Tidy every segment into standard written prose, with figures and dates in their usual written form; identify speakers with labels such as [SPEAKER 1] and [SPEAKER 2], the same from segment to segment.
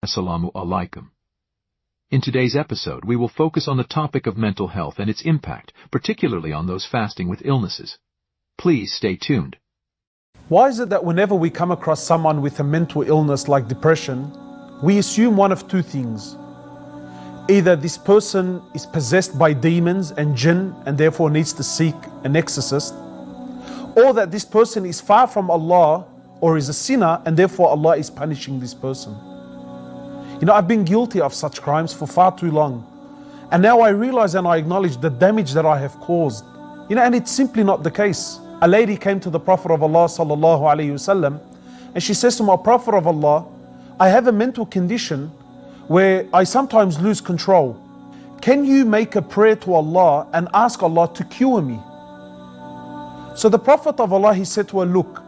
[SPEAKER 1] Assalamu alaikum. In today's episode, we will focus on the topic of mental health and its impact, particularly on those fasting with illnesses. Please stay tuned.
[SPEAKER 2] Why is it that whenever we come across someone with a mental illness like depression, we assume one of two things? Either this person is possessed by demons and jinn and therefore needs to seek an exorcist, or that this person is far from Allah or is a sinner and therefore Allah is punishing this person. You know, I've been guilty of such crimes for far too long. And now I realize and I acknowledge the damage that I have caused. You know, and it's simply not the case. A lady came to the Prophet of Allah sallallahu alaihi wasallam, and she says to him, "O Prophet of Allah, I have a mental condition where I sometimes lose control. Can you make a prayer to Allah and ask Allah to cure me?" So the Prophet of Allah, he said to her, "Look,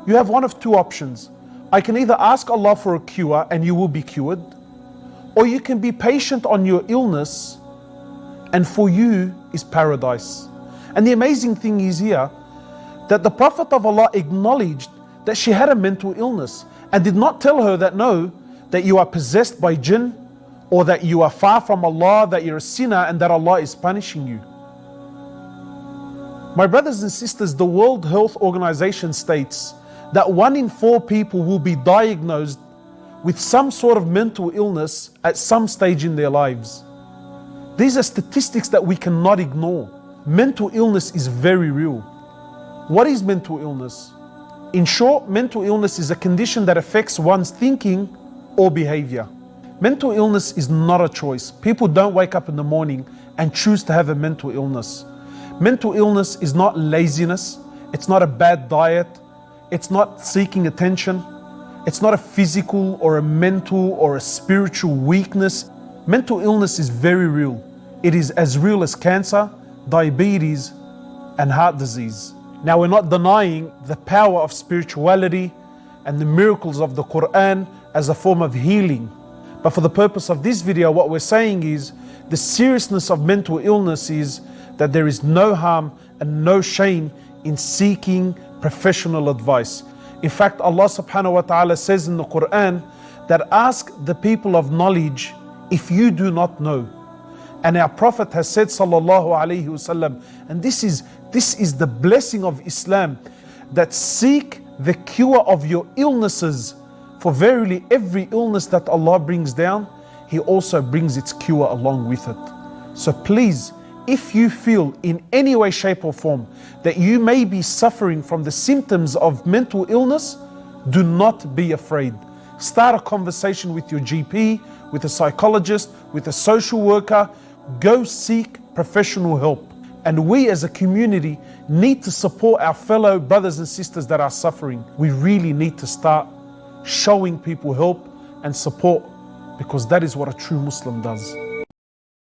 [SPEAKER 2] you have one of two options. I can either ask Allah for a cure and you will be cured, or you can be patient on your illness and for you is paradise." And the amazing thing is here that the Prophet of Allah acknowledged that she had a mental illness and did not tell her that no, that you are possessed by jinn, or that you are far from Allah, that you're a sinner and that Allah is punishing you. My brothers and sisters, the World Health Organization states that 1 in 4 people will be diagnosed with some sort of mental illness at some stage in their lives. These are statistics that we cannot ignore. Mental illness is very real. What is mental illness? In short, mental illness is a condition that affects one's thinking or behavior. Mental illness is not a choice. People don't wake up in the morning and choose to have a mental illness. Mental illness is not laziness. It's not a bad diet. It's not seeking attention. It's not a physical or a mental or a spiritual weakness. Mental illness is very real. It is as real as cancer, diabetes, and heart disease. Now, we're not denying the power of spirituality and the miracles of the Quran as a form of healing. But for the purpose of this video, what we're saying is the seriousness of mental illness is that there is no harm and no shame in seeking professional advice. In fact, Allah subhanahu wa ta'ala says in the Quran that ask the people of knowledge if you do not know. And our Prophet has said sallallahu alaihi wasallam, and this is the blessing of Islam, that seek the cure of your illnesses, for verily every illness that Allah brings down, He also brings its cure along with it. So please, if you feel in any way, shape or form that you may be suffering from the symptoms of mental illness, do not be afraid. Start a conversation with your GP, with a psychologist, with a social worker. Go seek professional help. And we as a community need to support our fellow brothers and sisters that are suffering. We really need to start showing people help and support, because that is what a true Muslim does.